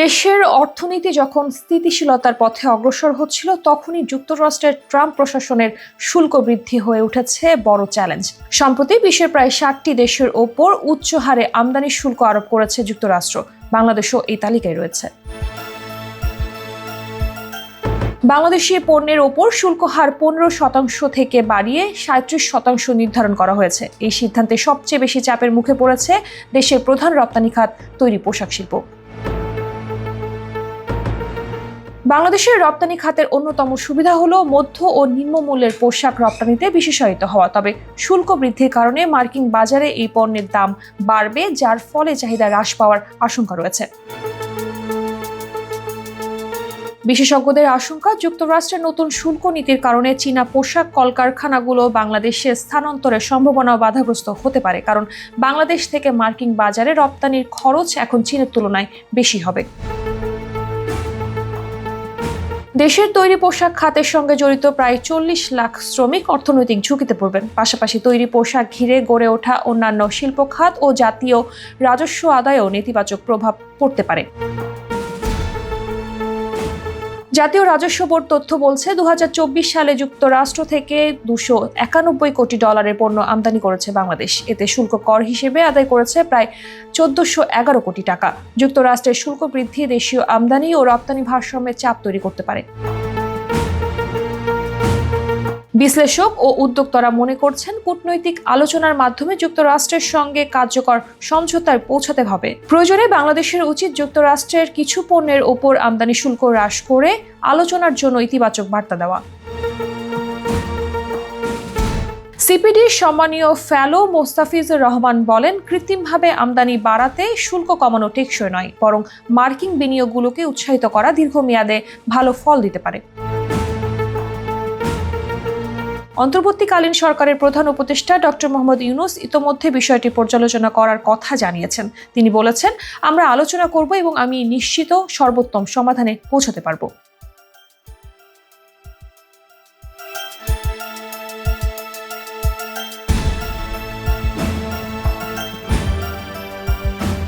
দেশের অর্থনীতি যখন স্থিতিশীলতার পথে অগ্রসর হচ্ছিল, তখনই যুক্তরাষ্ট্রের ট্রাম্প প্রশাসনের শুল্ক বৃদ্ধি হয়ে উঠেছে বড় চ্যালেঞ্জ। সম্প্রতি বিশ্বের প্রায় 60টি দেশের ওপর উচ্চ হারে আমদানি শুল্ক আরোপ করেছে যুক্তরাষ্ট্র। বাংলাদেশও এই তালিকায় রয়েছে। বাংলাদেশি পণ্যের ওপর শুল্ক হার 15% থেকে বাড়িয়ে 37% নির্ধারণ করা হয়েছে। এই সিদ্ধান্তে সবচেয়ে বেশি চাপের মুখে পড়েছে দেশের প্রধান রপ্তানি খাত তৈরি পোশাক শিল্প। বাংলাদেশের রপ্তানি খাতের অন্যতম সুবিধা হলো মধ্য ও নিম্নমূল্যের পোশাক রপ্তানিতে বিশেষায়িত হওয়া। তবে শুল্ক বৃদ্ধির কারণে মার্কিন বাজারে এই পণ্যের দাম বাড়বে, যার ফলে চাহিদা হ্রাস পাওয়ার আশঙ্কা রয়েছে। বিশেষজ্ঞদের আশঙ্কা, যুক্তরাষ্ট্রের নতুন শুল্ক নীতির কারণে চীনা পোশাক কলকারখানাগুলো বাংলাদেশে স্থানান্তরের সম্ভাবনাও বাধাগ্রস্ত হতে পারে, কারণ বাংলাদেশ থেকে মার্কিন বাজারে রপ্তানির খরচ এখন চীনের তুলনায় বেশি হবে। দেশের তৈরি পোশাক খাতের সঙ্গে জড়িত প্রায় 40 লাখ শ্রমিক অর্থনৈতিক ঝুঁকিতে পড়বেন। পাশাপাশি তৈরি পোশাক ঘিরে গড়ে ওঠা অন্যান্য শিল্প খাত ও জাতীয় রাজস্ব আদায়েও নেতিবাচক প্রভাব পড়তে পারে। জাতীয় রাজস্ব বোর্ড তথ্য বলছে, 2024 সালে যুক্তরাষ্ট্র থেকে $291 কোটি পণ্য আমদানি করেছে বাংলাদেশ। এতে শুল্ক কর হিসেবে আদায় করেছে প্রায় 1411 কোটি টাকা। যুক্তরাষ্ট্রের শুল্ক বৃদ্ধি দেশীয় আমদানি ও রপ্তানি ভারসাম্যে চাপ তৈরি করতে পারে। বিশ্লেষক ও উদ্যোক্তারা মনে করছেন, কূটনৈতিক আলোচনার মাধ্যমে যুক্তরাষ্ট্রের সঙ্গে কার্যকর সমঝোতায় পৌঁছাতে হবে। প্রয়োজনে বাংলাদেশের উচিত যুক্তরাষ্ট্রের কিছু পণ্যের ওপর আমদানি শুল্ক হ্রাস করে আলোচনার জন্য ইতিবাচক বার্তা দেওয়া। সিপিডির সম্মানীয় ফেলো মোস্তাফিজুর রহমান বলেন, কৃত্রিমভাবে আমদানি বাড়াতে শুল্ক কমানো টেকসই নয়, বরং মার্কিন বিনিয়োগগুলোকে উৎসাহিত করা দীর্ঘমেয়াদে ভালো ফল দিতে পারে। অন্তর্বর্তীকালীন সরকারের প্রধান উপদেষ্টা ডক্টর মোহাম্মদ ইউনূস ইতোমধ্যে বিষয়টি পর্যালোচনা করার কথা জানিয়েছেন। তিনি বলেছেন, আমরা আলোচনা করব এবং আমি নিশ্চিত সর্বোত্তম সমাধানে পৌঁছাতে পারব।